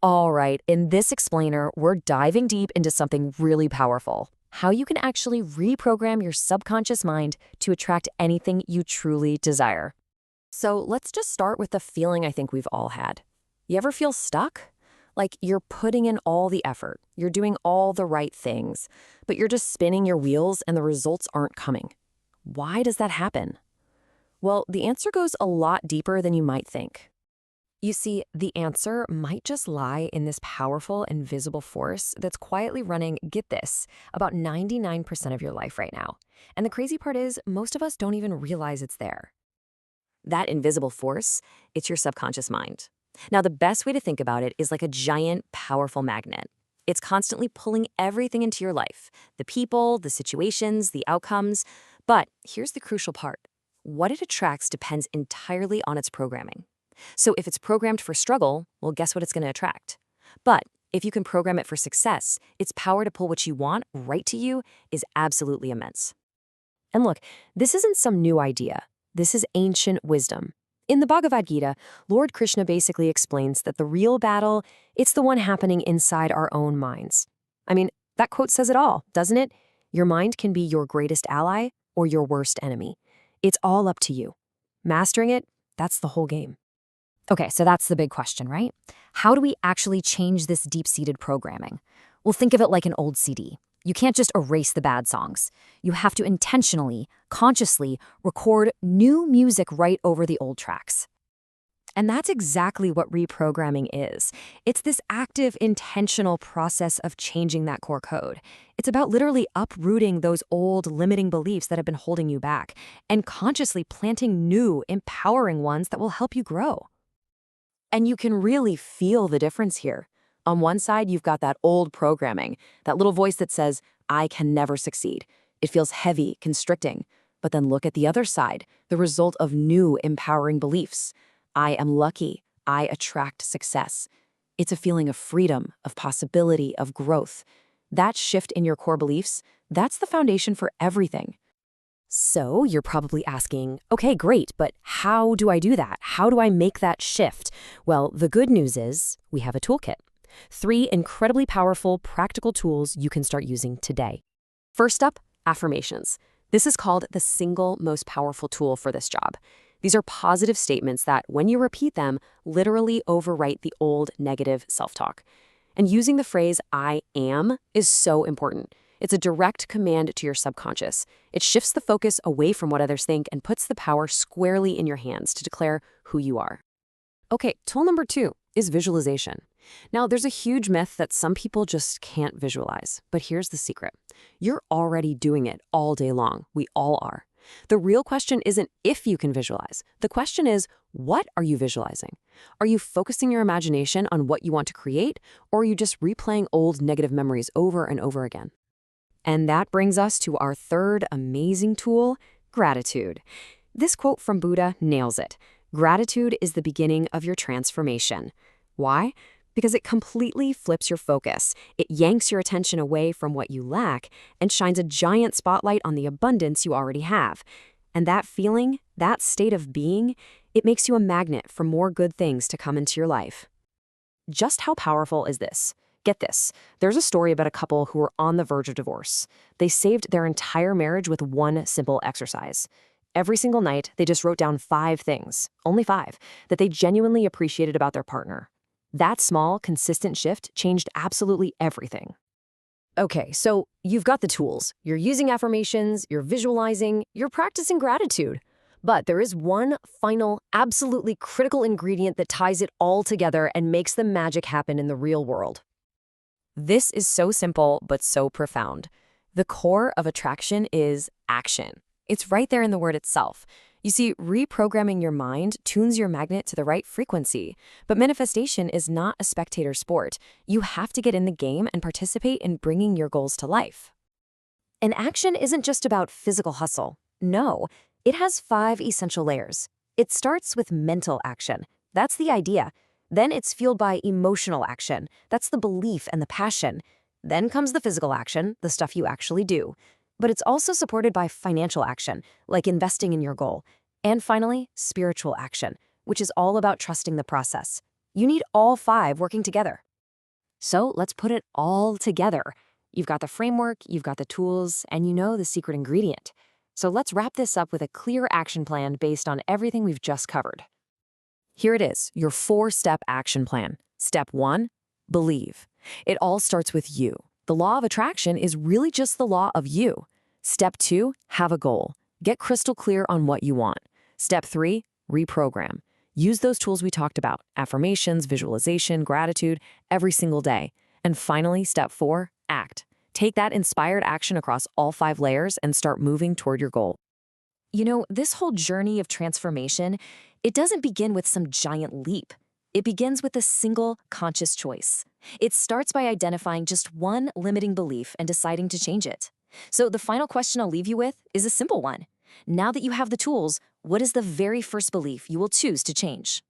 All right, in this explainer, we're diving deep into something really powerful: how you can actually reprogram your subconscious mind to attract anything you truly desire. So let's just start with the feeling I think we've all had. You ever feel stuck? Like you're putting in all the effort, you're doing all the right things, but you're just spinning your wheels and the results aren't coming. Why does that happen? Well, the answer goes a lot deeper than you might think. You see, the answer might just lie in this powerful, invisible force that's quietly running, get this, about 99% of your life right now. And the crazy part is, most of us don't even realize it's there. That invisible force, it's your subconscious mind. Now, the best way to think about it is like a giant, powerful magnet. It's constantly pulling everything into your life: the people, the situations, the outcomes. But here's the crucial part: what it attracts depends entirely on its programming. So if it's programmed for struggle, well, guess what it's going to attract? But if you can program it for success, its power to pull what you want right to you is absolutely immense. And look, this isn't some new idea. This is ancient wisdom. In the Bhagavad Gita, Lord Krishna basically explains that the real battle, it's the one happening inside our own minds. I mean, that quote says it all, doesn't it? Your mind can be your greatest ally or your worst enemy. It's all up to you. Mastering it, that's the whole game. Okay, so that's the big question, right? How do we actually change this deep-seated programming? Well, think of it like an old CD. You can't just erase the bad songs. You have to intentionally, consciously record new music right over the old tracks. And that's exactly what reprogramming is. It's this active, intentional process of changing that core code. It's about literally uprooting those old, limiting beliefs that have been holding you back and consciously planting new, empowering ones that will help you grow. And you can really feel the difference here. On one side, you've got that old programming, that little voice that says, I can never succeed. It feels heavy, constricting. But then look at the other side, the result of new, empowering beliefs. I am lucky. I attract success. It's a feeling of freedom, of possibility, of growth. That shift in your core beliefs, that's the foundation for everything. So you're probably asking, okay, great, but how do I do that? How do I make that shift? Well, the good news is we have a toolkit. 3 incredibly powerful, practical tools you can start using today. First up, affirmations. This is called the single most powerful tool for this job. These are positive statements that, when you repeat them, literally overwrite the old negative self-talk. And using the phrase I am is so important. It's a direct command to your subconscious. It shifts the focus away from what others think and puts the power squarely in your hands to declare who you are. Okay, tool number 2 is visualization. Now, there's a huge myth that some people just can't visualize, but here's the secret. You're already doing it all day long. We all are. The real question isn't if you can visualize. The question is, what are you visualizing? Are you focusing your imagination on what you want to create, or are you just replaying old negative memories over and over again? And that brings us to our third amazing tool, gratitude. This quote from Buddha nails it. Gratitude is the beginning of your transformation. Why? Because it completely flips your focus. It yanks your attention away from what you lack and shines a giant spotlight on the abundance you already have. And that feeling, that state of being, it makes you a magnet for more good things to come into your life. Just how powerful is this? Get this. There's a story about a couple who were on the verge of divorce. They saved their entire marriage with one simple exercise. Every single night, they just wrote down 5 things, only 5, that they genuinely appreciated about their partner. That small, consistent shift changed absolutely everything. Okay, so you've got the tools. You're using affirmations, you're visualizing, you're practicing gratitude. But there is one final, absolutely critical ingredient that ties it all together and makes the magic happen in the real world. This is so simple, but so profound. The core of attraction is action. It's right there in the word itself. You see, reprogramming your mind tunes your magnet to the right frequency. But manifestation is not a spectator sport. You have to get in the game and participate in bringing your goals to life. And action isn't just about physical hustle. No, it has 5 essential layers. It starts with mental action. That's the idea. Then it's fueled by emotional action. That's the belief and the passion. Then comes the physical action, the stuff you actually do. But it's also supported by financial action, like investing in your goal. And finally, spiritual action, which is all about trusting the process. You need all 5 working together. So let's put it all together. You've got the framework, you've got the tools, and you know the secret ingredient. So let's wrap this up with a clear action plan based on everything we've just covered. Here it is, your 4-step action plan. Step 1, believe. It all starts with you. The law of attraction is really just the law of you. Step 2, have a goal. Get crystal clear on what you want. Step 3, reprogram. Use those tools we talked about, affirmations, visualization, gratitude, every single day. And finally, step 4, act. Take that inspired action across all 5 layers and start moving toward your goal. You know, this whole journey of transformation, it doesn't begin with some giant leap. It begins with a single conscious choice. It starts by identifying just one limiting belief and deciding to change it. So the final question I'll leave you with is a simple one. Now that you have the tools, what is the very first belief you will choose to change?